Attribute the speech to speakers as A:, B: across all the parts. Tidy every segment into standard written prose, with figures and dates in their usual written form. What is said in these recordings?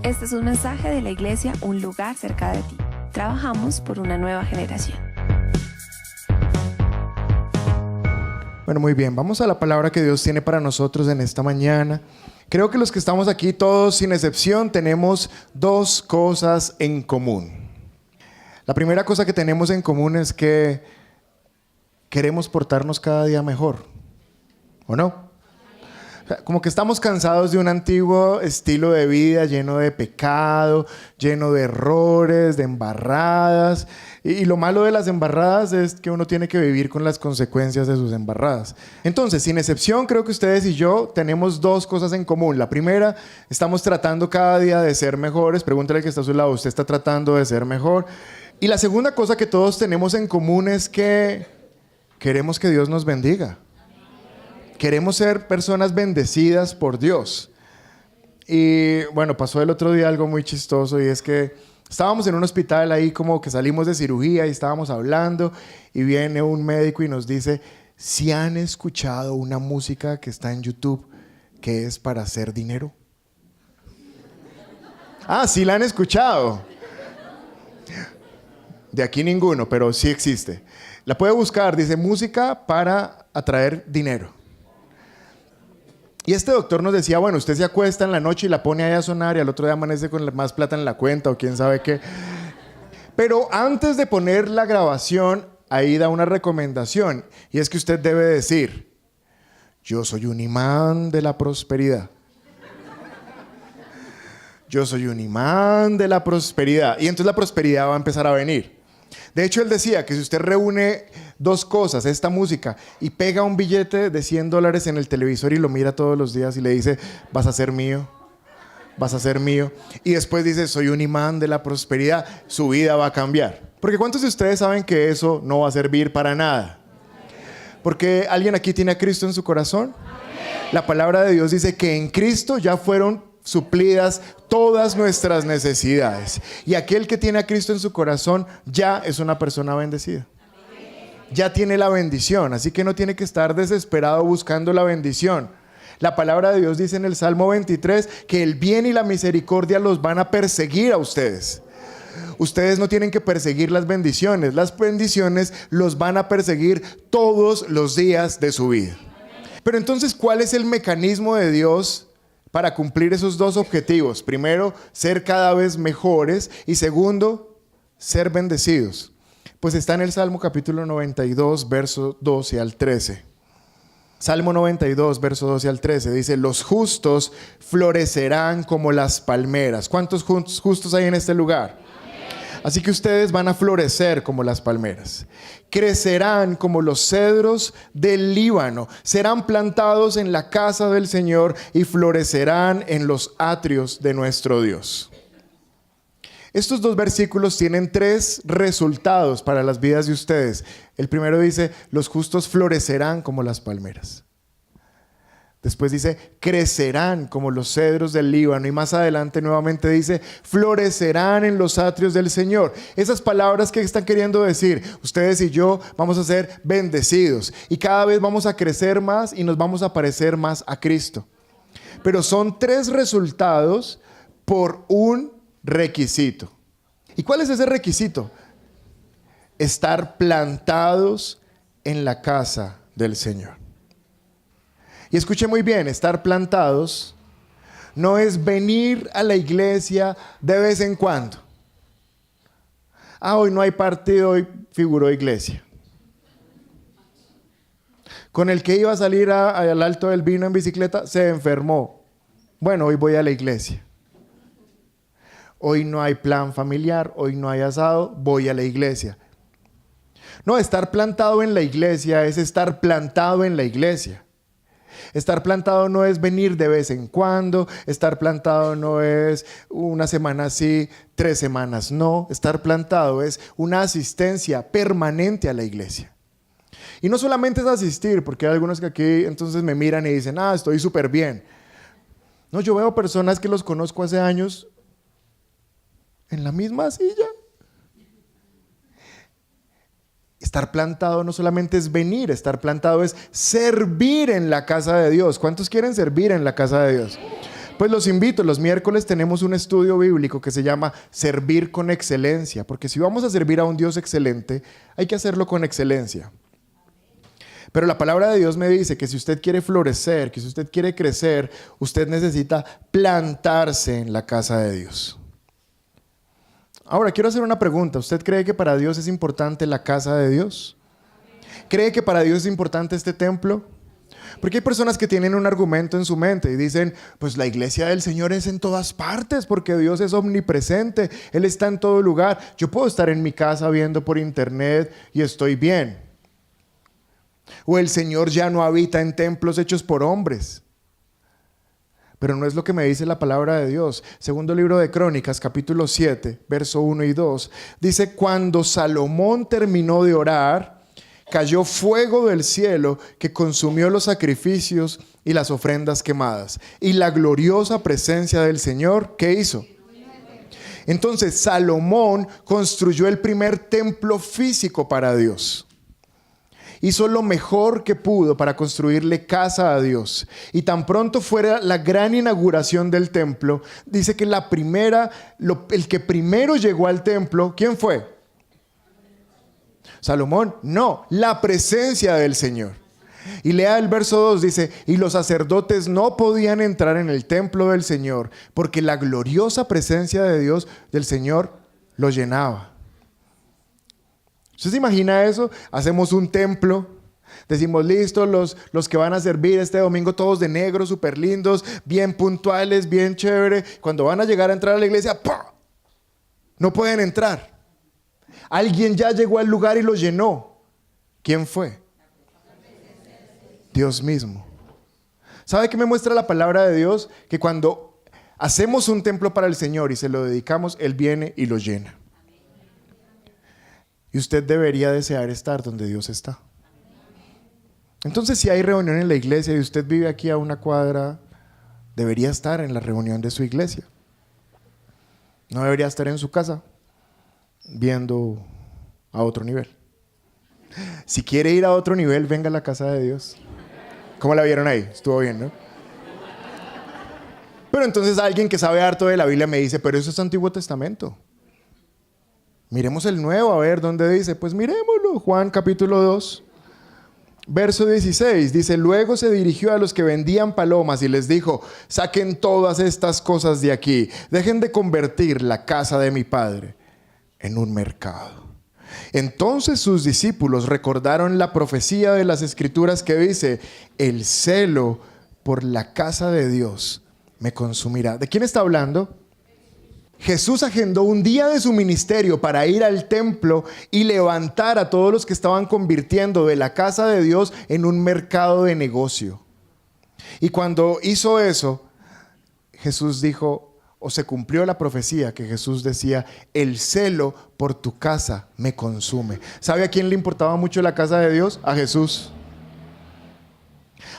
A: Este es un mensaje de la iglesia Un Lugar Cerca de Ti. Trabajamos por una nueva generación.
B: Bueno, muy bien. Vamos a la palabra que Dios tiene para nosotros en esta mañana. Creo que los que estamos aquí, todos sin excepción, tenemos dos cosas en común. La primera cosa que tenemos en común es que queremos portarnos cada día mejor, ¿o no? Como que estamos cansados de un antiguo estilo de vida lleno de pecado, lleno de errores, de embarradas. Y lo malo de las embarradas es que uno tiene que vivir con las consecuencias de sus embarradas. Entonces, sin excepción, creo que ustedes y yo tenemos dos cosas en común. La primera, estamos tratando cada día de ser mejores. Pregúntale al que está a su lado, ¿usted está tratando de ser mejor? Y la segunda cosa que todos tenemos en común es que queremos que Dios nos bendiga. Queremos ser personas bendecidas por Dios. Y bueno, pasó el otro día algo muy chistoso y es que estábamos en un hospital ahí como que salimos de cirugía y estábamos hablando y viene un médico y nos dice: ¿si han escuchado una música que está en YouTube que es para hacer dinero? Ah, sí la han escuchado. De aquí ninguno, pero sí existe. La puede buscar, dice música para atraer dinero. Y este doctor nos decía, bueno, usted se acuesta en la noche y la pone ahí a sonar y al otro día amanece con más plata en la cuenta o quién sabe qué. Pero antes de poner la grabación, ahí da una recomendación. Y es que usted debe decir: yo soy un imán de la prosperidad. Yo soy un imán de la prosperidad. Y entonces la prosperidad va a empezar a venir. De hecho, él decía que si usted reúne dos cosas, esta música, y pega un billete de $100 en el televisor y lo mira todos los días y le dice: vas a ser mío, vas a ser mío. Y después dice: soy un imán de la prosperidad, su vida va a cambiar. Porque ¿cuántos de ustedes saben que eso no va a servir para nada? Porque ¿alguien aquí tiene a Cristo en su corazón? La palabra de Dios dice que en Cristo ya fueron suplidas todas nuestras necesidades. Y aquel que tiene a Cristo en su corazón ya es una persona bendecida. Ya tiene la bendición, así que no tiene que estar desesperado buscando la bendición. La palabra de Dios dice en el Salmo 23 que el bien y la misericordia los van a perseguir a ustedes. Ustedes no tienen que perseguir las bendiciones los van a perseguir todos los días de su vida. Pero entonces, ¿cuál es el mecanismo de Dios para cumplir esos dos objetivos? Primero, ser cada vez mejores, y segundo, ser bendecidos. Pues está en el Salmo capítulo 92, verso 12 al 13. Salmo 92, verso 12 al 13, dice: los justos florecerán como las palmeras. ¿Cuántos justos hay en este lugar? Así que ustedes van a florecer como las palmeras. Crecerán como los cedros del Líbano. Serán plantados en la casa del Señor y florecerán en los atrios de nuestro Dios. Estos dos versículos tienen tres resultados para las vidas de ustedes. El primero dice: los justos florecerán como las palmeras. Después dice: crecerán como los cedros del Líbano. Y más adelante nuevamente dice: florecerán en los atrios del Señor. Esas palabras que están queriendo decir: ustedes y yo vamos a ser bendecidos. Y cada vez vamos a crecer más y nos vamos a parecer más a Cristo. Pero son tres resultados por un requisito. ¿Y cuál es ese requisito? Estar plantados en la casa del Señor. Y escuche muy bien, estar plantados no es venir a la iglesia de vez en cuando. Hoy no hay partido, hoy figuró iglesia. Con el que iba a salir al Alto del Vino en bicicleta, se enfermó. Bueno, hoy voy a la iglesia. Hoy no hay plan familiar, hoy no hay asado, voy a la iglesia. No, estar plantado en la iglesia es estar plantado en la iglesia. Estar plantado no es venir de vez en cuando. Estar plantado no es una semana sí, 3 semanas no. Estar plantado es una asistencia permanente a la iglesia. Y no solamente es asistir, porque hay algunos que aquí entonces me miran y dicen: estoy súper bien. No, yo veo personas que los conozco hace años en la misma silla. Estar plantado no solamente es venir, estar plantado es servir en la casa de Dios. ¿Cuántos quieren servir en la casa de Dios? Pues los invito, los miércoles tenemos un estudio bíblico que se llama Servir con Excelencia, porque si vamos a servir a un Dios excelente, hay que hacerlo con excelencia. Pero la palabra de Dios me dice que si usted quiere florecer, que si usted quiere crecer, usted necesita plantarse en la casa de Dios. Ahora, quiero hacer una pregunta. ¿Usted cree que para Dios es importante la casa de Dios? ¿Cree que para Dios es importante este templo? Porque hay personas que tienen un argumento en su mente y dicen, pues la iglesia del Señor es en todas partes porque Dios es omnipresente, Él está en todo lugar. Yo puedo estar en mi casa viendo por internet y estoy bien. O el Señor ya no habita en templos hechos por hombres. Pero no es lo que me dice la palabra de Dios. Segundo libro de Crónicas, capítulo 7, verso 1 y 2. Dice, cuando Salomón terminó de orar, cayó fuego del cielo que consumió los sacrificios y las ofrendas quemadas. Y la gloriosa presencia del Señor, ¿qué hizo? Entonces Salomón construyó el primer templo físico para Dios. Hizo lo mejor que pudo para construirle casa a Dios. Y tan pronto fuera la gran inauguración del templo, dice que el que primero llegó al templo, ¿quién fue? Salomón. No, la presencia del Señor. Y lea el verso 2, dice, y los sacerdotes no podían entrar en el templo del Señor, porque la gloriosa presencia de Dios, del Señor, lo llenaba. ¿Usted se imagina eso? Hacemos un templo, decimos, listo, los que van a servir este domingo todos de negro, súper lindos, bien puntuales, bien chévere. Cuando van a llegar a entrar a la iglesia, ¡pah!, no pueden entrar. Alguien ya llegó al lugar y lo llenó. ¿Quién fue? Dios mismo. ¿Sabe qué me muestra la palabra de Dios? Que cuando hacemos un templo para el Señor y se lo dedicamos, Él viene y lo llena. Y usted debería desear estar donde Dios está. Entonces, si hay reunión en la iglesia y usted vive aquí a una cuadra, debería estar en la reunión de su iglesia. No debería estar en su casa viendo a otro nivel. Si quiere ir a otro nivel, venga a la casa de Dios. ¿Cómo la vieron ahí? Estuvo bien, ¿no? Pero entonces alguien que sabe harto de la Biblia me dice, pero eso es Antiguo Testamento. Miremos el Nuevo, a ver dónde dice. Pues miremoslo. Juan capítulo 2, verso 16. Dice, luego se dirigió a los que vendían palomas y les dijo, saquen todas estas cosas de aquí. Dejen de convertir la casa de mi Padre en un mercado. Entonces sus discípulos recordaron la profecía de las Escrituras que dice, el celo por la casa de Dios me consumirá. ¿De quién está hablando? Jesús agendó un día de su ministerio para ir al templo y levantar a todos los que estaban convirtiendo de la casa de Dios en un mercado de negocio. Y cuando hizo eso, Jesús dijo, o se cumplió la profecía que Jesús decía, el celo por tu casa me consume. ¿Sabe a quién le importaba mucho la casa de Dios? A Jesús.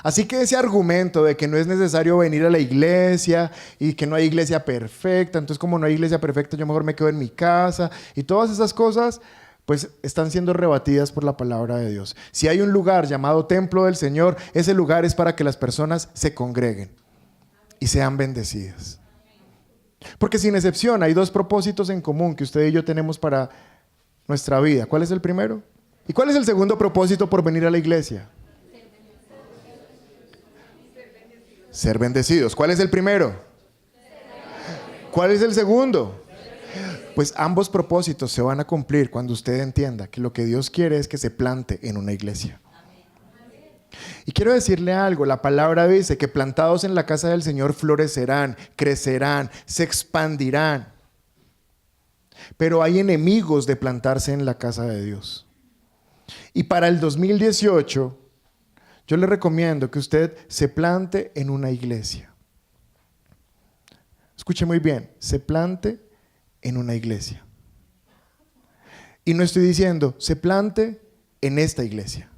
B: Así que ese argumento de que no es necesario venir a la iglesia y que no hay iglesia perfecta, entonces como no hay iglesia perfecta yo mejor me quedo en mi casa y todas esas cosas, pues están siendo rebatidas por la palabra de Dios. Si hay un lugar llamado templo del Señor, ese lugar es para que las personas se congreguen y sean bendecidas. Porque sin excepción hay dos propósitos en común que usted y yo tenemos para nuestra vida. ¿Cuál es el primero? ¿Y cuál es el segundo propósito por venir a la iglesia? Ser bendecidos. ¿Cuál es el primero? ¿Cuál es el segundo? Pues ambos propósitos se van a cumplir cuando usted entienda que lo que Dios quiere es que se plante en una iglesia. Y quiero decirle algo, la palabra dice que plantados en la casa del Señor florecerán, crecerán, se expandirán. Pero hay enemigos de plantarse en la casa de Dios. Y para el 2018... yo le recomiendo que usted se plante en una iglesia. Escuche muy bien, se plante en una iglesia. Y no estoy diciendo, se plante en esta iglesia.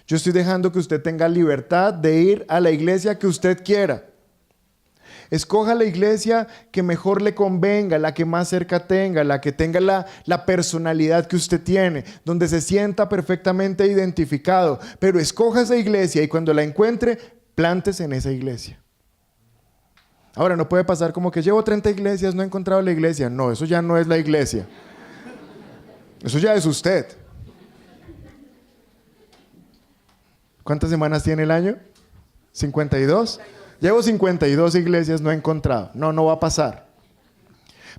B: Yo estoy dejando que usted tenga libertad de ir a la iglesia que usted quiera. Escoja la iglesia que mejor le convenga, la que más cerca tenga, la que tenga la personalidad que usted tiene, donde se sienta perfectamente identificado. Pero escoja esa iglesia y cuando la encuentre, plántese en esa iglesia. Ahora, no puede pasar como que llevo 30 iglesias, no he encontrado la iglesia. No, eso ya no es la iglesia. Eso ya es usted. ¿Cuántas semanas tiene el año? 52. Llevo 52 iglesias, no he encontrado. No, no va a pasar.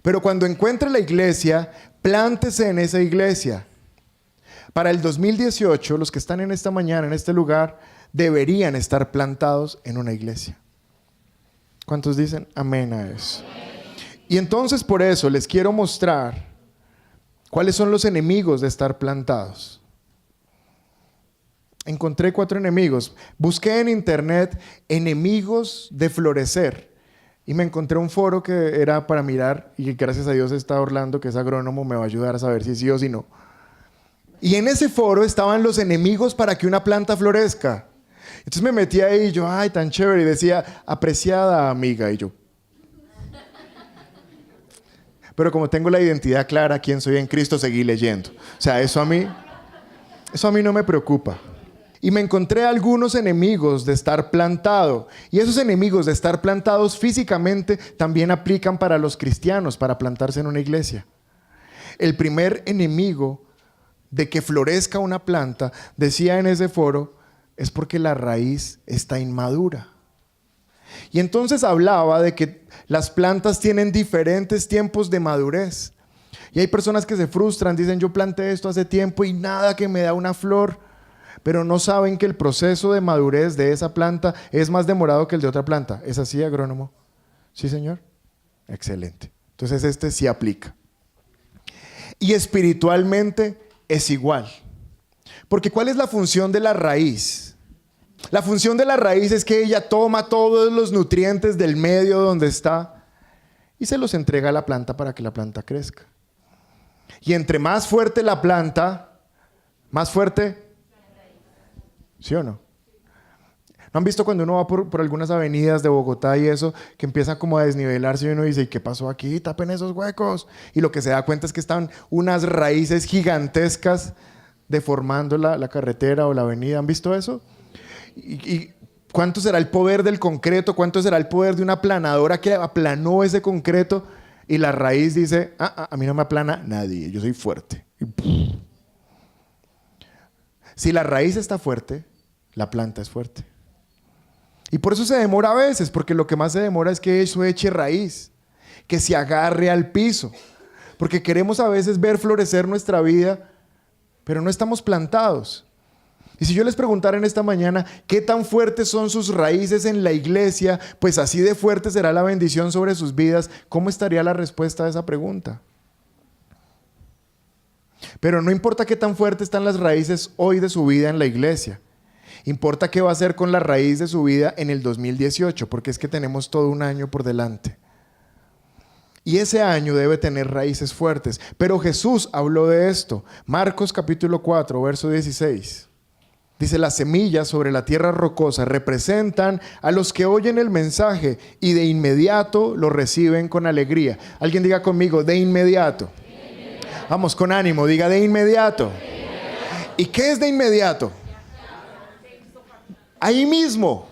B: Pero cuando encuentre la iglesia, plántese en esa iglesia. Para el 2018, los que están en esta mañana, en este lugar, deberían estar plantados en una iglesia. ¿Cuántos dicen amén a eso? Y entonces por eso les quiero mostrar cuáles son los enemigos de estar plantados. Encontré 4 enemigos. Busqué en internet enemigos de florecer. Y me encontré un foro que era para mirar, y gracias a Dios está Orlando, que es agrónomo, me va a ayudar a saber si sí o si no. Y en ese foro estaban los enemigos para que una planta florezca. Entonces me metí ahí y yo, ay, tan chévere. Y decía, apreciada amiga. Y yo. Pero como tengo la identidad clara, quién soy en Cristo, seguí leyendo. O sea, eso a mí no me preocupa. Y me encontré algunos enemigos de estar plantado. Y esos enemigos de estar plantados físicamente también aplican para los cristianos, para plantarse en una iglesia. El primer enemigo de que florezca una planta, decía en ese foro, es porque la raíz está inmadura. Y entonces hablaba de que las plantas tienen diferentes tiempos de madurez. Y hay personas que se frustran, dicen, yo planté esto hace tiempo y nada que me da una flor. Pero no saben que el proceso de madurez de esa planta es más demorado que el de otra planta. ¿Es así, agrónomo? ¿Sí, señor? Excelente. Entonces este sí aplica. Y espiritualmente es igual. Porque ¿cuál es la función de la raíz? La función de la raíz es que ella toma todos los nutrientes del medio donde está y se los entrega a la planta para que la planta crezca. Y entre más fuerte la planta, más fuerte... ¿Sí o no? ¿No han visto cuando uno va por algunas avenidas de Bogotá y eso, que empieza como a desnivelarse y uno dice, ¿y qué pasó aquí? Tapen esos huecos. Y lo que se da cuenta es que están unas raíces gigantescas deformando la carretera o la avenida. ¿Han visto eso? ¿Y cuánto será el poder del concreto? ¿Cuánto será el poder de una aplanadora que aplanó ese concreto? Y la raíz dice, a mí no me aplana nadie, yo soy fuerte. Si la raíz está fuerte, la planta es fuerte. Y por eso se demora a veces, porque lo que más se demora es que eso eche raíz, que se agarre al piso. Porque queremos a veces ver florecer nuestra vida, pero no estamos plantados. Y si yo les preguntara en esta mañana, ¿qué tan fuertes son sus raíces en la iglesia? Pues así de fuerte será la bendición sobre sus vidas. ¿Cómo estaría la respuesta a esa pregunta? Pero no importa qué tan fuertes están las raíces hoy de su vida en la iglesia. Importa qué va a hacer con la raíz de su vida en el 2018, porque es que tenemos todo un año por delante. Y ese año debe tener raíces fuertes. Pero Jesús habló de esto. Marcos capítulo 4, verso 16. Dice, las semillas sobre la tierra rocosa representan a los que oyen el mensaje y de inmediato lo reciben con alegría. Alguien diga conmigo, de inmediato. Vamos, con ánimo, diga de inmediato. ¿Y qué es de inmediato? Ahí mismo.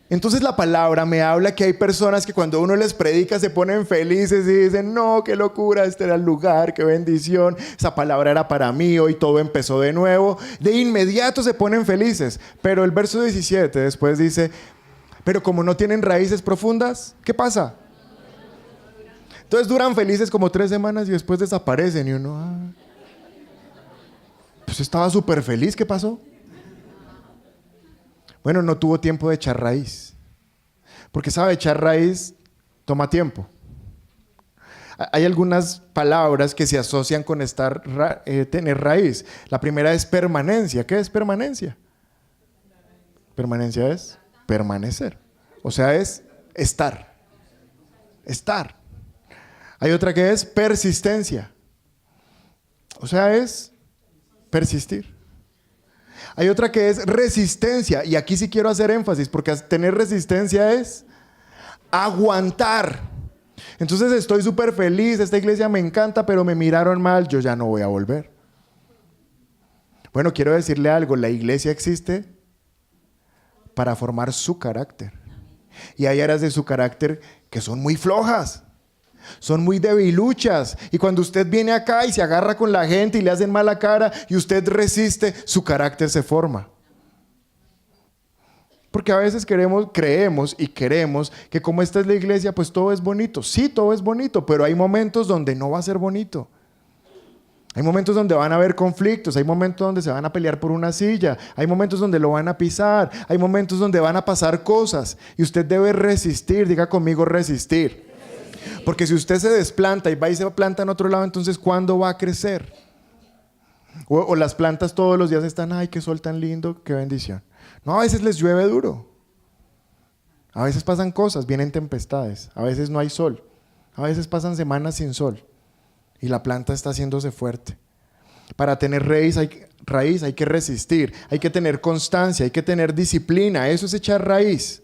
B: Entonces la palabra me habla que hay personas que cuando uno les predica se ponen felices y dicen, no, qué locura, este era el lugar, qué bendición, esa palabra era para mí, hoy todo empezó de nuevo. De inmediato se ponen felices. Pero el verso 17 después dice, pero como no tienen raíces profundas, ¿qué pasa? Entonces duran felices como 3 semanas y después desaparecen y uno, pues estaba súper feliz, ¿qué pasó? Bueno, no tuvo tiempo de echar raíz. Porque sabe, echar raíz toma tiempo. Hay algunas palabras que se asocian con tener raíz. La primera es permanencia. ¿Qué es permanencia? Permanencia es permanecer. O sea, es estar. Estar. Hay otra que es persistencia. O sea, es persistir. Hay otra que es resistencia. Y aquí sí quiero hacer énfasis, porque tener resistencia es aguantar. Entonces estoy súper feliz, esta iglesia me encanta, pero me miraron mal, yo ya no voy a volver. Bueno, quiero decirle algo, la iglesia existe para formar su carácter. Y hay áreas de su carácter que son muy flojas. Son muy debiluchas. Y cuando usted viene acá y se agarra con la gente y le hacen mala cara y usted resiste, su carácter se forma. Porque a veces creemos que como esta es la iglesia, pues todo es bonito. Sí, todo es bonito, pero hay momentos donde no va a ser bonito. Hay momentos donde van a haber conflictos, hay momentos donde se van a pelear por una silla, hay momentos donde lo van a pisar, hay momentos donde van a pasar cosas y usted debe resistir, diga conmigo resistir. Porque si usted se desplanta y va y se planta en otro lado, entonces ¿cuándo va a crecer? O las plantas todos los días están, ay, qué sol tan lindo, qué bendición. No, a veces les llueve duro. A veces pasan cosas, vienen tempestades, a veces no hay sol, a veces pasan semanas sin sol. Y la planta está haciéndose fuerte. Para tener raíz hay que resistir, hay que tener constancia, hay que tener disciplina. Eso es echar raíz.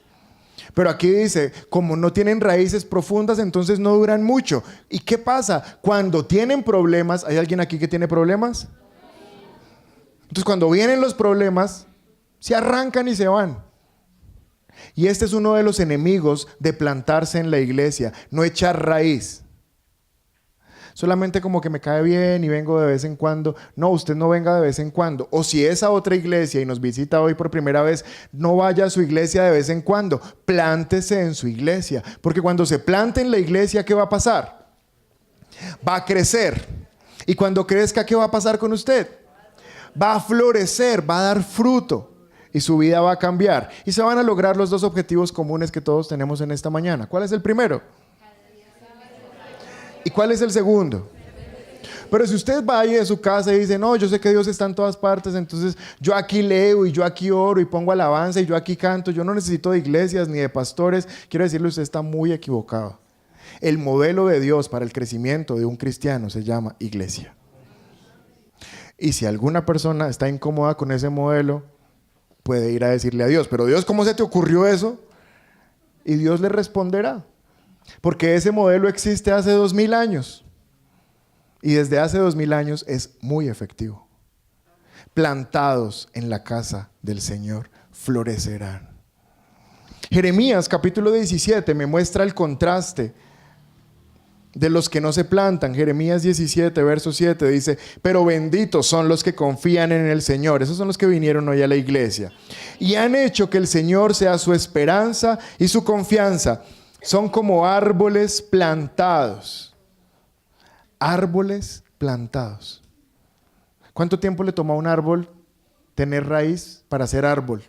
B: Pero aquí dice, como no tienen raíces profundas, entonces no duran mucho. ¿Y qué pasa? Cuando tienen problemas, ¿hay alguien aquí que tiene problemas? Entonces cuando vienen los problemas, se arrancan y se van. Y este es uno de los enemigos de plantarse en la iglesia, no echar raíz. Solamente como que me cae bien y vengo de vez en cuando. No, usted no venga de vez en cuando. O si es a otra iglesia y nos visita hoy por primera vez, no vaya a su iglesia de vez en cuando. Plántese en su iglesia. Porque cuando se plante en la iglesia, ¿qué va a pasar? Va a crecer. Y cuando crezca, ¿qué va a pasar con usted? Va a florecer, va a dar fruto. Y su vida va a cambiar. Y se van a lograr los dos objetivos comunes que todos tenemos en esta mañana. ¿Cuál es el primero? ¿Y cuál es el segundo? Pero si usted va ahí de su casa y dice, no, yo sé que Dios está en todas partes, entonces yo aquí leo y yo aquí oro y pongo alabanza y yo aquí canto, yo no necesito de iglesias ni de pastores, quiero decirle, usted está muy equivocado. El modelo de Dios para el crecimiento de un cristiano se llama iglesia. Y si alguna persona está incómoda con ese modelo, puede ir a decirle a Dios, pero Dios, ¿cómo se te ocurrió eso? Y Dios le responderá. Porque ese modelo existe hace 2000 años. Y desde hace 2000 años es muy efectivo. Plantados en la casa del Señor, florecerán. Jeremías capítulo 17 me muestra el contraste de los que no se plantan. Jeremías 17, verso 7 dice, pero benditos son los que confían en el Señor. Esos son los que vinieron hoy a la iglesia. Y han hecho que el Señor sea su esperanza y su confianza. Son como árboles plantados. Árboles plantados. ¿Cuánto tiempo le toma a un árbol tener raíz para ser árbol?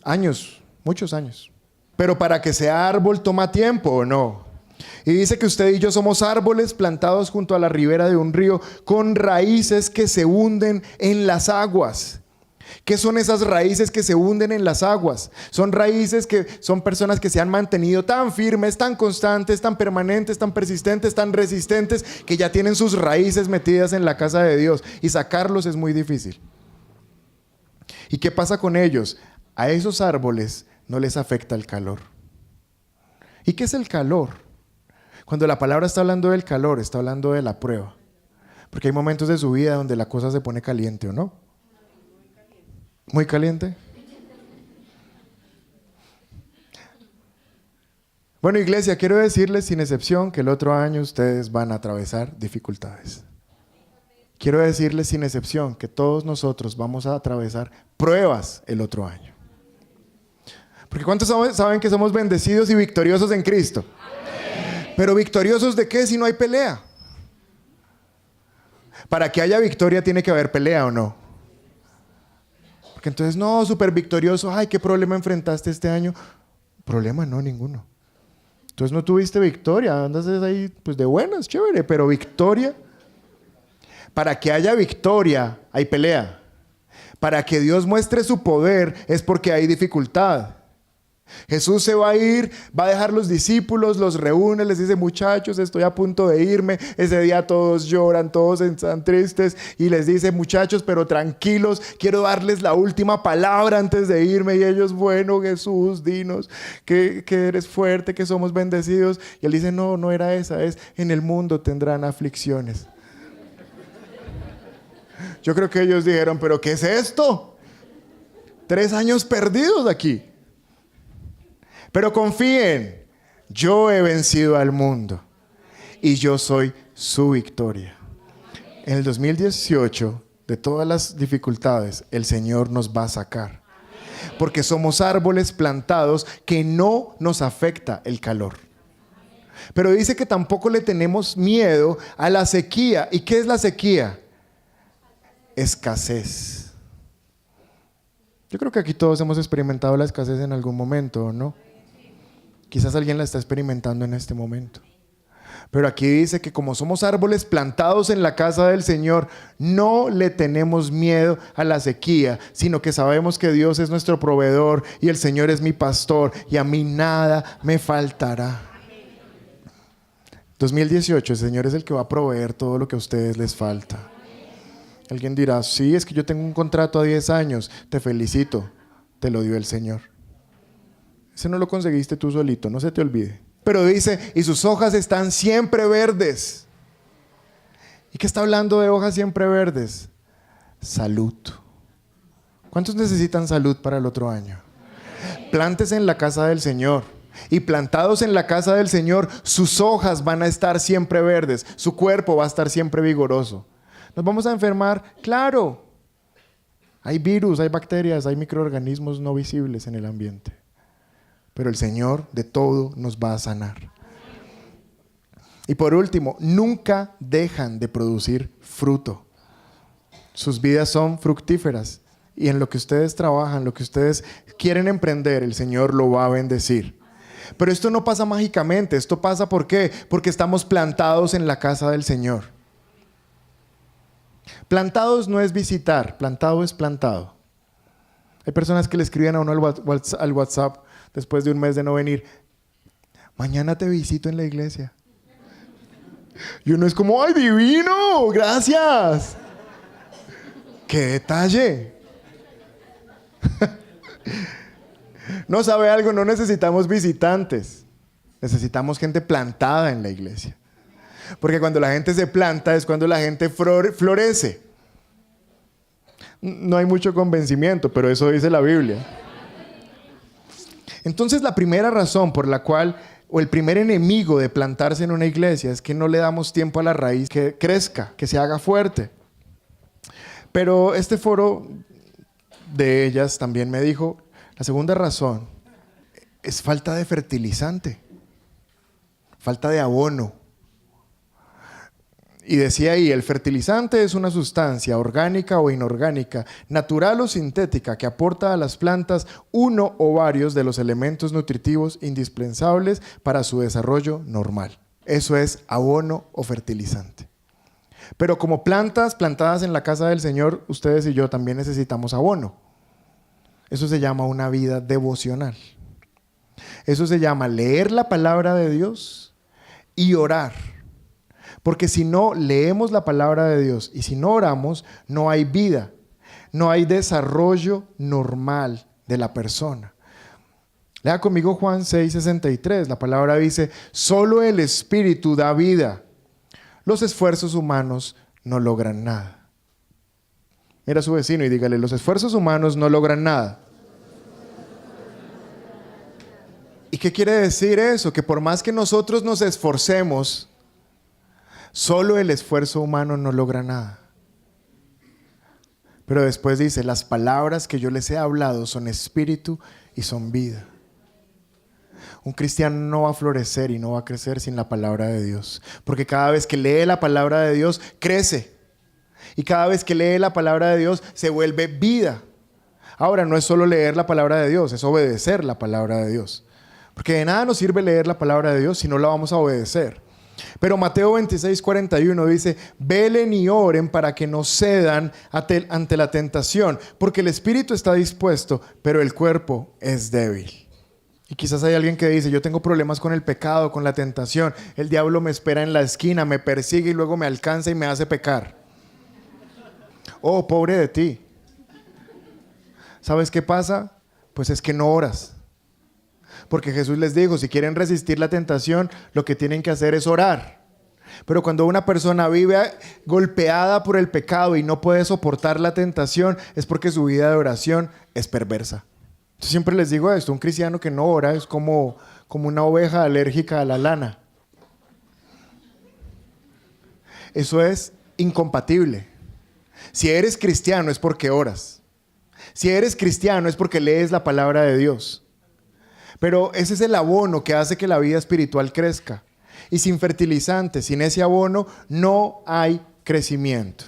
B: Años, muchos años. Pero para que sea árbol toma tiempo, ¿o no? Y dice que usted y yo somos árboles plantados junto a la ribera de un río con raíces que se hunden en las aguas. ¿Qué son esas raíces que se hunden en las aguas? Son raíces que son personas que se han mantenido tan firmes, tan constantes, tan permanentes, tan persistentes, tan resistentes, que ya tienen sus raíces metidas en la casa de Dios y sacarlos es muy difícil. ¿Y qué pasa con ellos? A esos árboles no les afecta el calor. ¿Y qué es el calor? Cuando la palabra está hablando del calor, está hablando de la prueba. Porque hay momentos de su vida donde la cosa se pone caliente, ¿o no? ¿Muy caliente? Bueno, iglesia, quiero decirles sin excepción que el otro año ustedes van a atravesar dificultades. Quiero decirles sin excepción que todos nosotros vamos a atravesar pruebas el otro año. Porque ¿cuántos saben que somos bendecidos y victoriosos en Cristo? Amén. Pero ¿victoriosos de qué si no hay pelea? Para que haya victoria tiene que haber pelea, ¿o no? Porque entonces, no, súper victorioso. Ay, ¿qué problema enfrentaste este año? Problema no, ninguno. Entonces no tuviste victoria, andas ahí pues de buenas, chévere, pero victoria. Para que haya victoria hay pelea. Para que Dios muestre su poder es porque hay dificultad. Jesús se va a ir, va a dejar los discípulos, los reúne, les dice, muchachos, estoy a punto de irme. Ese día todos lloran, todos están tristes y les dice, muchachos, pero tranquilos, quiero darles la última palabra antes de irme. Y ellos, bueno, Jesús, dinos que eres fuerte, que somos bendecidos. Y él dice, no, no era esa, es en el mundo tendrán aflicciones. Yo creo que ellos dijeron, pero ¿qué es esto? 3 años perdidos aquí. Pero confíen, yo he vencido al mundo y yo soy su victoria. En el 2018, de todas las dificultades, el Señor nos va a sacar. Porque somos árboles plantados que no nos afecta el calor. Pero dice que tampoco le tenemos miedo a la sequía. ¿Y qué es la sequía? Escasez. Yo creo que aquí todos hemos experimentado la escasez en algún momento, ¿no? Quizás alguien la está experimentando en este momento. Pero aquí dice que como somos árboles plantados en la casa del Señor, no le tenemos miedo a la sequía, sino que sabemos que Dios es nuestro proveedor y el Señor es mi pastor y a mí nada me faltará. 2018, el Señor es el que va a proveer todo lo que a ustedes les falta. Alguien dirá, sí, es que yo tengo un contrato a 10 años. Te felicito, te lo dio el Señor. Ese no lo conseguiste tú solito, no se te olvide. Pero dice, y sus hojas están siempre verdes. ¿Y qué está hablando de hojas siempre verdes? Salud. ¿Cuántos necesitan salud para el otro año? Plántese en la casa del Señor. Y plantados en la casa del Señor, sus hojas van a estar siempre verdes. Su cuerpo va a estar siempre vigoroso. ¿Nos vamos a enfermar? Claro. Hay virus, hay bacterias, hay microorganismos no visibles en el ambiente. Pero el Señor de todo nos va a sanar. Y por último, nunca dejan de producir fruto. Sus vidas son fructíferas. Y en lo que ustedes trabajan, lo que ustedes quieren emprender, el Señor lo va a bendecir. Pero esto no pasa mágicamente. Esto pasa ¿por qué? Porque estamos plantados en la casa del Señor. Plantados no es visitar, plantado es plantado. Hay personas que le escriben a uno al WhatsApp después de un mes de no venir. Mañana te visito en la iglesia. Y uno es como, ¡ay, divino! ¡Gracias! ¡Qué detalle! No sabe algo, no necesitamos visitantes. Necesitamos gente plantada en la iglesia. Porque cuando la gente se planta es cuando la gente florece. No hay mucho convencimiento, pero eso dice la Biblia. Entonces la primera razón por la cual, o el primer enemigo de plantarse en una iglesia es que no le damos tiempo a la raíz que crezca, que se haga fuerte. Pero este foro de ellas también me dijo, la segunda razón es falta de fertilizante, falta de abono. Y decía ahí, el fertilizante es una sustancia orgánica o inorgánica, natural o sintética, que aporta a las plantas uno o varios de los elementos nutritivos indispensables para su desarrollo normal. Eso es abono o fertilizante. Pero como plantas plantadas en la casa del Señor, ustedes y yo también necesitamos abono. Eso se llama una vida devocional. Eso se llama leer la palabra de Dios y orar. Porque si no leemos la palabra de Dios y si no oramos, no hay vida, no hay desarrollo normal de la persona. Lea conmigo Juan 6:63. La palabra dice, solo el Espíritu da vida. Los esfuerzos humanos no logran nada. Mira a su vecino y dígale, los esfuerzos humanos no logran nada. ¿Y qué quiere decir eso? Que por más que nosotros nos esforcemos, solo el esfuerzo humano no logra nada. Pero después dice, las palabras que yo les he hablado son espíritu y son vida. Un cristiano no va a florecer y no va a crecer sin la palabra de Dios. Porque cada vez que lee la palabra de Dios, crece. Y cada vez que lee la palabra de Dios, se vuelve vida. Ahora, no es solo leer la palabra de Dios, es obedecer la palabra de Dios. Porque de nada nos sirve leer la palabra de Dios si no la vamos a obedecer. Pero Mateo 26:41 dice, velen y oren para que no cedan ante la tentación, porque el espíritu está dispuesto, pero el cuerpo es débil. Y quizás hay alguien que dice, yo tengo problemas con el pecado, con la tentación. El diablo me espera en la esquina, me persigue y luego me alcanza y me hace pecar. Oh, pobre de ti. ¿Sabes qué pasa? Pues es que no oras. Porque Jesús les dijo, si quieren resistir la tentación, lo que tienen que hacer es orar. Pero cuando una persona vive golpeada por el pecado y no puede soportar la tentación, es porque su vida de oración es perversa. Yo siempre les digo esto, un cristiano que no ora es como una oveja alérgica a la lana. Eso es incompatible. Si eres cristiano es porque oras. Si eres cristiano es porque lees la palabra de Dios. Pero ese es el abono que hace que la vida espiritual crezca. Y sin fertilizantes, sin ese abono, no hay crecimiento.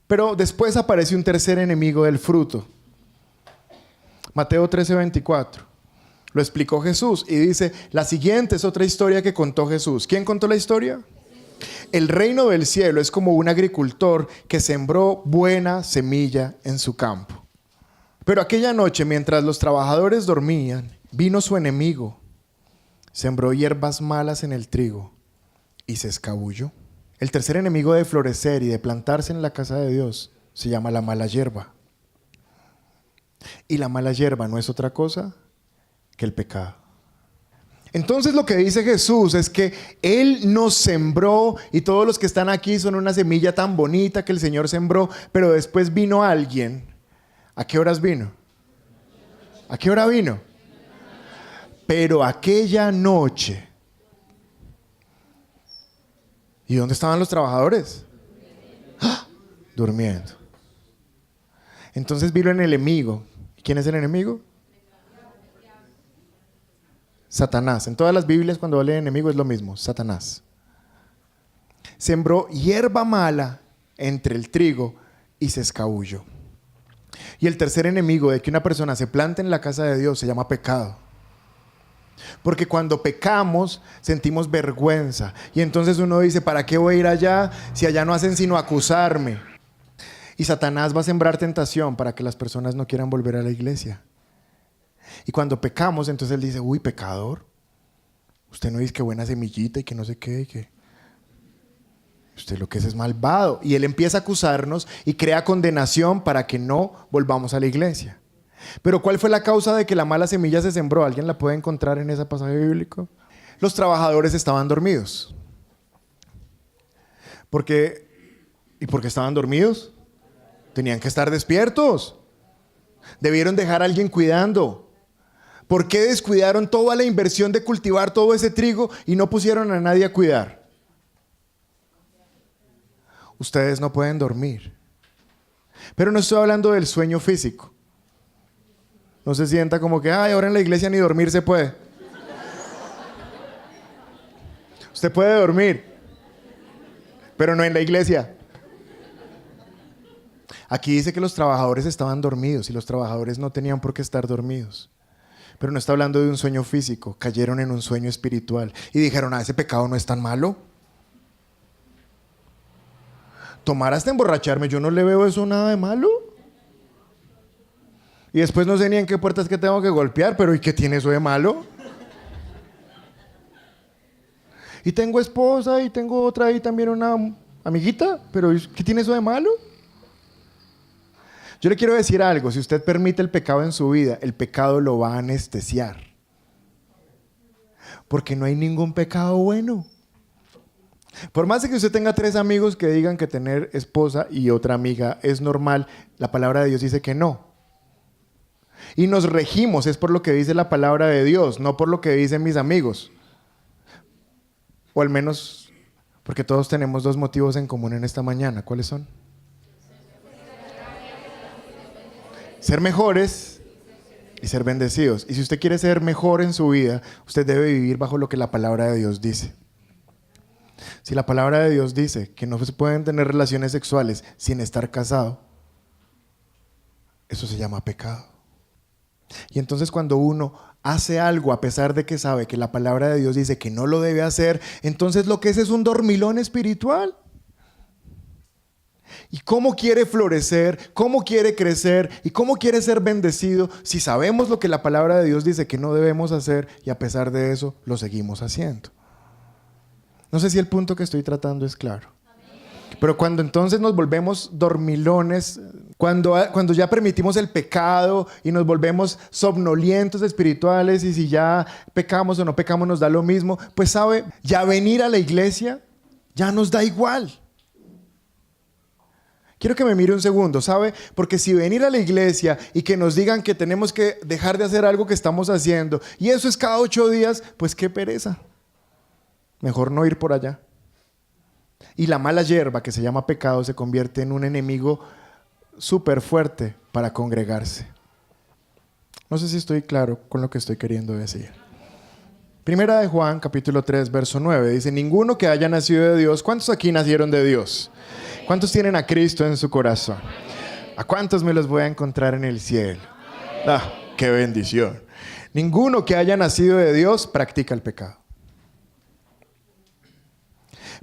B: Pero después aparece un tercer enemigo del fruto. Mateo 13:24. Lo explicó Jesús y dice, la siguiente es otra historia que contó Jesús. ¿Quién contó la historia? El reino del cielo es como un agricultor que sembró buena semilla en su campo. Pero aquella noche, mientras los trabajadores dormían, vino su enemigo, sembró hierbas malas en el trigo y se escabulló. El tercer enemigo de florecer y de plantarse en la casa de Dios se llama la mala hierba. Y la mala hierba no es otra cosa que el pecado. Entonces lo que dice Jesús es que Él nos sembró y todos los que están aquí son una semilla tan bonita que el Señor sembró, pero después vino alguien. ¿A qué horas vino? ¿A qué hora vino? Pero aquella noche. ¿Y dónde estaban los trabajadores? ¡Ah! Durmiendo. Entonces vino el enemigo. ¿Quién es el enemigo? Satanás. En todas las Biblias cuando habla de enemigo es lo mismo, Satanás. Sembró hierba mala entre el trigo y se escabulló. Y el tercer enemigo de que una persona se plante en la casa de Dios se llama pecado. Porque cuando pecamos sentimos vergüenza y entonces uno dice, ¿para qué voy a ir allá si allá no hacen sino acusarme? Y Satanás va a sembrar tentación para que las personas no quieran volver a la iglesia. Y cuando pecamos, entonces él dice, uy, pecador, usted no dice que buena semillita y que no sé qué, y que usted lo que es malvado. Y él empieza a acusarnos y crea condenación para que no volvamos a la iglesia. Pero ¿cuál fue la causa de que la mala semilla se sembró? ¿Alguien la puede encontrar en ese pasaje bíblico? Los trabajadores estaban dormidos. ¿Por qué? ¿Y por qué estaban dormidos? Tenían que estar despiertos. Debieron dejar a alguien cuidando. ¿Por qué descuidaron toda la inversión de cultivar todo ese trigo y no pusieron a nadie a cuidar? Ustedes no pueden dormir. Pero no estoy hablando del sueño físico. No se sienta como que, ay, ahora en la iglesia ni dormir se puede. Usted puede dormir, pero no en la iglesia. Aquí dice que los trabajadores estaban dormidos y los trabajadores no tenían por qué estar dormidos. Pero no está hablando de un sueño físico, cayeron en un sueño espiritual y dijeron, ese pecado no es tan malo. Tomar hasta emborracharme, yo no le veo eso nada de malo. Y después no sé ni en qué puertas que tengo que golpear, pero ¿y qué tiene eso de malo? Y tengo esposa y tengo otra ahí también, una amiguita, pero ¿qué tiene eso de malo? Yo le quiero decir algo, si usted permite el pecado en su vida, el pecado lo va a anestesiar. Porque no hay ningún pecado bueno. Por más de que usted tenga 3 amigos que digan que tener esposa y otra amiga es normal, la palabra de Dios dice que no. Y nos regimos, es por lo que dice la palabra de Dios, no por lo que dicen mis amigos. O al menos, porque todos tenemos 2 motivos en común en esta mañana. ¿Cuáles son? Ser mejores y ser bendecidos. Y si usted quiere ser mejor en su vida, usted debe vivir bajo lo que la palabra de Dios dice. Si la palabra de Dios dice que no se pueden tener relaciones sexuales sin estar casado, eso se llama pecado. Y entonces cuando uno hace algo a pesar de que sabe que la palabra de Dios dice que no lo debe hacer, entonces lo que es un dormilón espiritual. ¿Y cómo quiere florecer? ¿Cómo quiere crecer? ¿Y cómo quiere ser bendecido si sabemos lo que la palabra de Dios dice que no debemos hacer y a pesar de eso lo seguimos haciendo? No sé si el punto que estoy tratando es claro. Pero cuando entonces nos volvemos dormilones, cuando ya permitimos el pecado y nos volvemos somnolientos espirituales y si ya pecamos o no pecamos nos da lo mismo, pues sabe, ya venir a la iglesia ya nos da igual. Quiero que me mire un segundo, ¿sabe? Porque si venir a la iglesia y que nos digan que tenemos que dejar de hacer algo que estamos haciendo, y eso es cada 8 días, pues qué pereza. Mejor no ir por allá. Y la mala hierba que se llama pecado se convierte en un enemigo súper fuerte para congregarse. No sé si estoy claro con lo que estoy queriendo decir. Primera de Juan, capítulo 3, verso 9, dice: ninguno que haya nacido de Dios. ¿Cuántos aquí nacieron de Dios? ¿Cuántos tienen a Cristo en su corazón? ¿A cuántos me los voy a encontrar en el cielo? ¡Ah, qué bendición! Ninguno que haya nacido de Dios practica el pecado.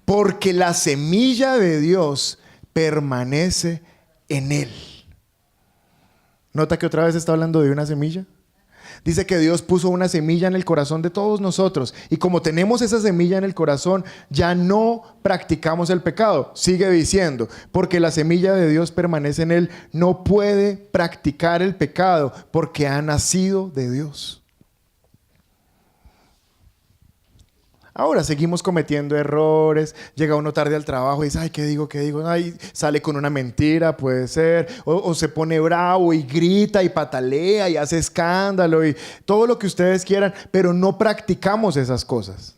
B: Porque la semilla de Dios permanece en él. ¿Nota que otra vez está hablando de una semilla? Dice que Dios puso una semilla en el corazón de todos nosotros. Y como tenemos esa semilla en el corazón, ya no practicamos el pecado. Sigue diciendo, porque la semilla de Dios permanece en él, no puede practicar el pecado porque ha nacido de Dios. Ahora seguimos cometiendo errores, llega uno tarde al trabajo y dice, ay, ¿qué digo? Ay, sale con una mentira, puede ser, o se pone bravo y grita y patalea y hace escándalo y todo lo que ustedes quieran, pero no practicamos esas cosas.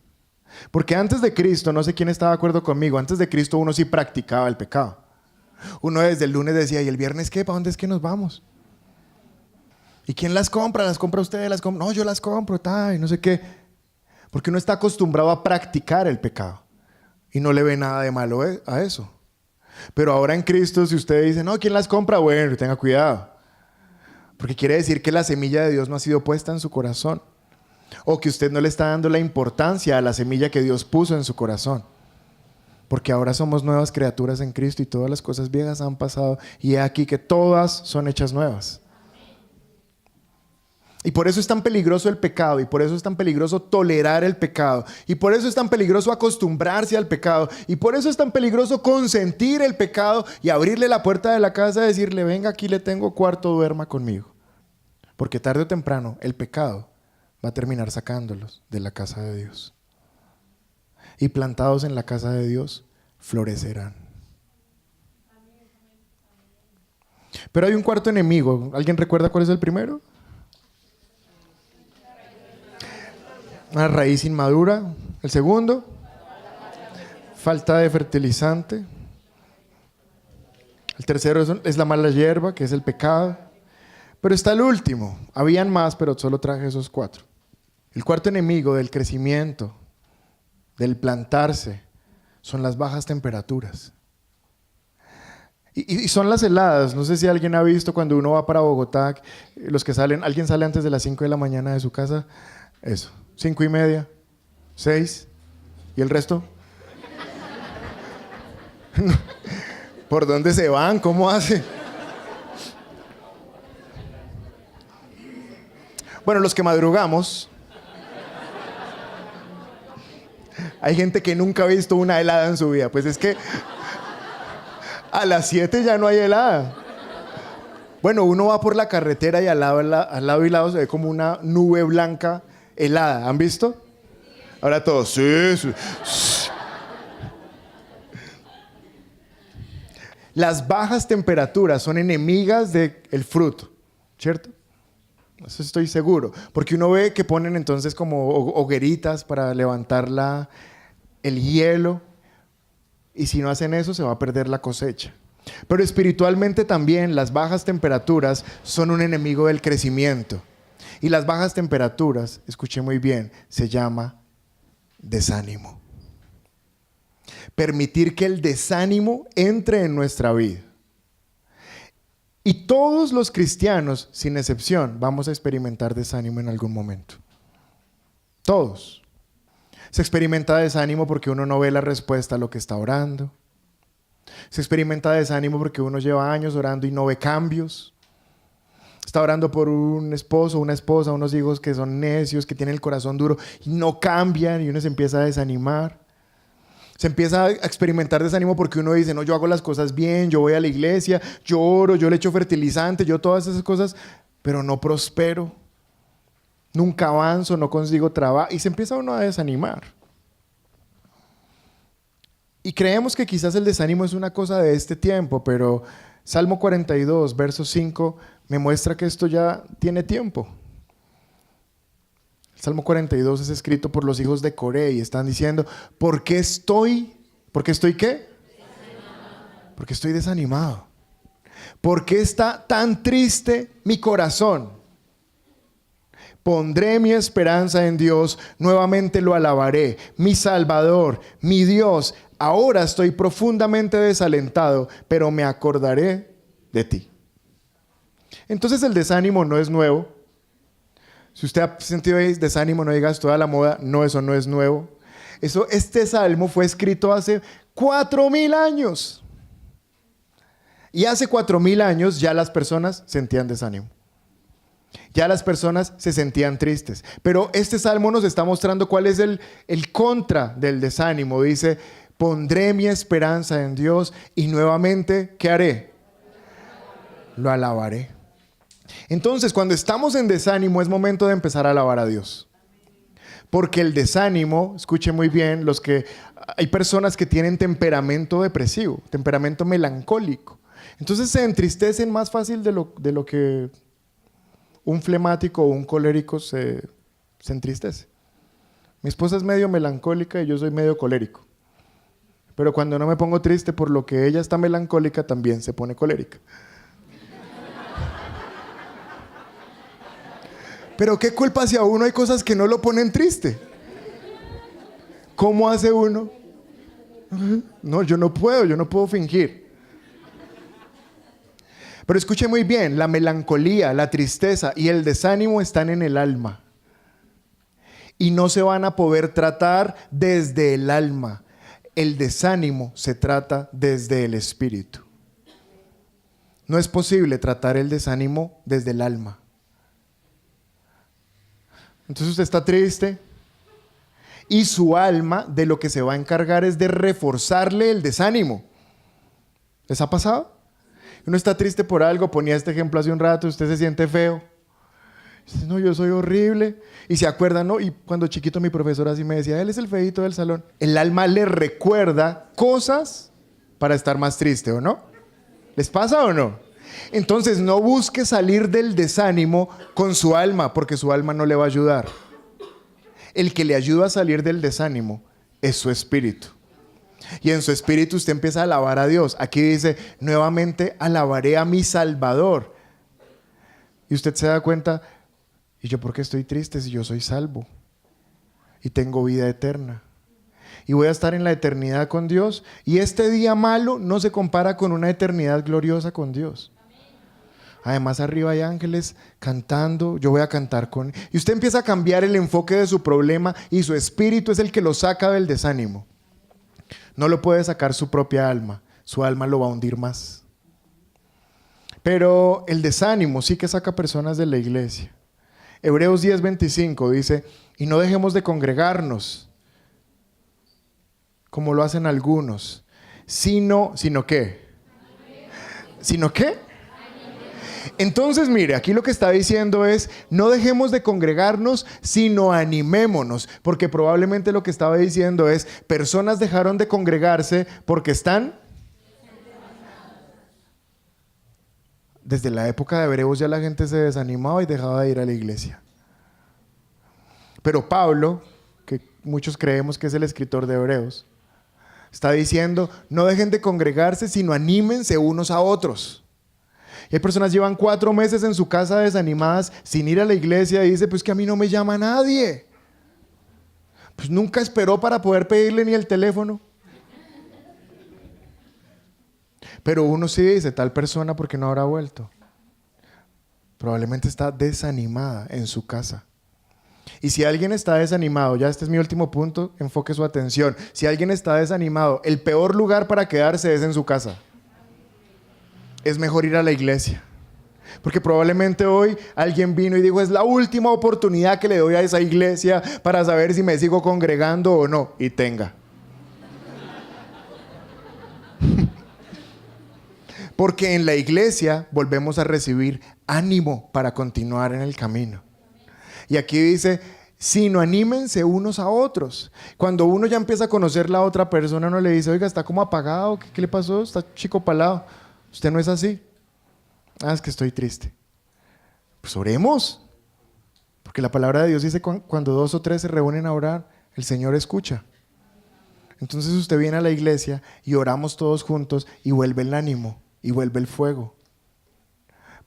B: Porque antes de Cristo, no sé quién está de acuerdo conmigo, antes de Cristo uno sí practicaba el pecado. Uno desde el lunes decía, ¿y el viernes qué? ¿Para dónde es que nos vamos? ¿Y quién las compra? ¿Las compra usted? No, yo las compro, y no sé qué. Porque uno está acostumbrado a practicar el pecado y no le ve nada de malo a eso. Pero ahora en Cristo, si usted dice, no, ¿quién las compra? Bueno, tenga cuidado. Porque quiere decir que la semilla de Dios no ha sido puesta en su corazón. O que usted no le está dando la importancia a la semilla que Dios puso en su corazón. Porque ahora somos nuevas criaturas en Cristo y todas las cosas viejas han pasado. Y he aquí que todas son hechas nuevas. Y por eso es tan peligroso el pecado, y por eso es tan peligroso tolerar el pecado, y por eso es tan peligroso acostumbrarse al pecado, y por eso es tan peligroso consentir el pecado y abrirle la puerta de la casa y decirle, venga, aquí le tengo cuarto, duerma conmigo. Porque tarde o temprano el pecado va a terminar sacándolos de la casa de Dios. Y plantados en la casa de Dios, florecerán. Pero hay un cuarto enemigo. ¿Alguien recuerda cuál es el primero? Una raíz inmadura. El segundo, falta de fertilizante. El tercero es la mala hierba, que es el pecado. Pero está el último. Habían más, pero solo traje esos 4. El cuarto enemigo del crecimiento, del plantarse, son las bajas temperaturas. Y son las heladas. No sé si alguien ha visto cuando uno va para Bogotá, los que salen, alguien sale antes de las 5 de la mañana de su casa. Eso. 5:30, 6, ¿y el resto? ¿Por dónde se van? ¿Cómo hace? Bueno, los que madrugamos, hay gente que nunca ha visto una helada en su vida. Pues es que a las 7 ya no hay helada. Bueno, uno va por la carretera y al lado y lado se ve como una nube blanca helada. ¿Han visto? Ahora todos, sí. Las bajas temperaturas son enemigas del fruto, ¿cierto? Eso estoy seguro. Porque uno ve que ponen entonces como hogueritas para levantar el hielo. Y si no hacen eso, se va a perder la cosecha. Pero espiritualmente también las bajas temperaturas son un enemigo del crecimiento. Y las bajas temperaturas, escuché muy bien, se llama desánimo. Permitir que el desánimo entre en nuestra vida. Y todos los cristianos, sin excepción, vamos a experimentar desánimo en algún momento. Todos. Se experimenta desánimo porque uno no ve la respuesta a lo que está orando. Se experimenta desánimo porque uno lleva años orando y no ve cambios. Está orando por un esposo, una esposa, unos hijos que son necios, que tienen el corazón duro y no cambian y uno se empieza a desanimar. Se empieza a experimentar desánimo porque uno dice, no, yo hago las cosas bien, yo voy a la iglesia, yo oro, yo le echo fertilizante, yo todas esas cosas, pero no prospero. Nunca avanzo, no consigo trabajo y se empieza uno a desanimar. Y creemos que quizás el desánimo es una cosa de este tiempo, pero Salmo 42, verso 5, me muestra que esto ya tiene tiempo. El Salmo 42 es escrito por los hijos de Coré y están diciendo, ¿por qué estoy qué? Porque estoy desanimado. ¿Por qué está tan triste mi corazón? Pondré mi esperanza en Dios, nuevamente lo alabaré, mi Salvador, mi Dios. Ahora estoy profundamente desalentado, pero me acordaré de ti. Entonces el desánimo no es nuevo. Si usted ha sentido desánimo, no digas toda la moda, no, eso no es nuevo. Este salmo fue escrito hace 4,000 años. Y hace 4,000 años ya las personas sentían desánimo. Ya las personas se sentían tristes. Pero este salmo nos está mostrando cuál es el contra del desánimo. Dice, pondré mi esperanza en Dios y nuevamente, ¿qué haré? Lo alabaré. Entonces, cuando estamos en desánimo, es momento de empezar a alabar a Dios. Porque el desánimo, escuche muy bien, hay personas que tienen temperamento depresivo, temperamento melancólico. Entonces se entristecen más fácil de lo que un flemático o un colérico se entristece. Mi esposa es medio melancólica y yo soy medio colérico. Pero cuando no me pongo triste por lo que ella está melancólica, también se pone colérica. Pero qué culpa si a uno hay cosas que no lo ponen triste. ¿Cómo hace uno? No, yo no puedo fingir. Pero escuche muy bien, la melancolía, la tristeza y el desánimo están en el alma. Y no se van a poder tratar desde el alma. El desánimo se trata desde el espíritu. No es posible tratar el desánimo desde el alma. Entonces usted está triste y su alma de lo que se va a encargar es de reforzarle el desánimo. ¿Les ha pasado? Uno está triste por algo, ponía este ejemplo hace un rato, usted se siente feo. Dice, no, yo soy horrible. Y se acuerda, ¿no? Y cuando chiquito mi profesora así me decía, él es el feíto del salón. El alma le recuerda cosas para estar más triste, ¿o no? ¿Les pasa o no? Entonces no busque salir del desánimo con su alma, porque su alma no le va a ayudar. El que le ayuda a salir del desánimo es su espíritu. Y en su espíritu usted empieza a alabar a Dios. Aquí dice, nuevamente alabaré a mi Salvador. Y usted se da cuenta, ¿y yo por qué estoy triste si yo soy salvo? Y tengo vida eterna. Y voy a estar en la eternidad con Dios. Y este día malo no se compara con una eternidad gloriosa con Dios. Además arriba hay ángeles cantando, yo voy a cantar con... Y usted empieza a cambiar el enfoque de su problema y su espíritu es el que lo saca del desánimo. No lo puede sacar su propia alma, su alma lo va a hundir más. Pero el desánimo sí que saca personas de la iglesia. Hebreos 10:25 dice, y no dejemos de congregarnos, como lo hacen algunos, ¿sino qué? ¿Sino qué? Entonces, mire, aquí lo que está diciendo es, no dejemos de congregarnos, sino animémonos, porque probablemente lo que estaba diciendo es, personas dejaron de congregarse porque están... Desde la época de Hebreos ya la gente se desanimaba y dejaba de ir a la iglesia. Pero Pablo, que muchos creemos que es el escritor de Hebreos, está diciendo, no dejen de congregarse, sino anímense unos a otros. Y hay personas que llevan 4 meses en su casa desanimadas sin ir a la iglesia y dice, pues que a mí no me llama nadie. Pues nunca esperó para poder pedirle ni el teléfono. Pero uno sí dice, tal persona, ¿por qué no habrá vuelto? Probablemente está desanimada en su casa. Y si alguien está desanimado, ya este es mi último punto, enfoque su atención. Si alguien está desanimado, el peor lugar para quedarse es en su casa. Es mejor ir a la iglesia. Porque probablemente hoy alguien vino y dijo, es la última oportunidad que le doy a esa iglesia para saber si me sigo congregando o no. Y tenga. Porque en la iglesia volvemos a recibir ánimo para continuar en el camino. Y aquí dice, sino anímense unos a otros. Cuando uno ya empieza a conocer la otra persona, uno le dice, oiga, está como apagado, ¿qué le pasó? Está chico palado. Usted no es así. Ah, es que estoy triste. Pues oremos. Porque la palabra de Dios dice, cuando 2 o 3 se reúnen a orar, el Señor escucha. Entonces usted viene a la iglesia y oramos todos juntos y vuelve el ánimo y vuelve el fuego.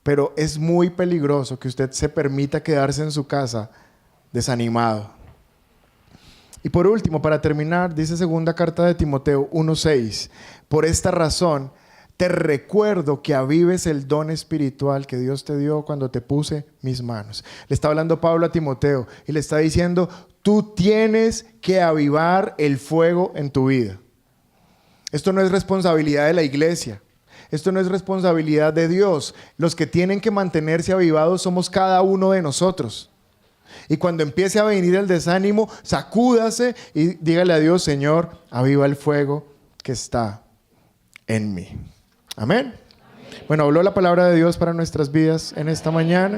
B: Pero es muy peligroso que usted se permita quedarse en su casa desanimado. Y por último, para terminar, dice segunda carta de Timoteo 1:6, por esta razón te recuerdo que avives el don espiritual que Dios te dio cuando te puse mis manos. Le está hablando Pablo a Timoteo y le está diciendo, tú tienes que avivar el fuego en tu vida. Esto no es responsabilidad de la iglesia. Esto no es responsabilidad de Dios. Los que tienen que mantenerse avivados somos cada uno de nosotros. Y cuando empiece a venir el desánimo, sacúdase y dígale a Dios, Señor, aviva el fuego que está en mí. Amén. Bueno, habló la palabra de Dios para nuestras vidas en esta mañana.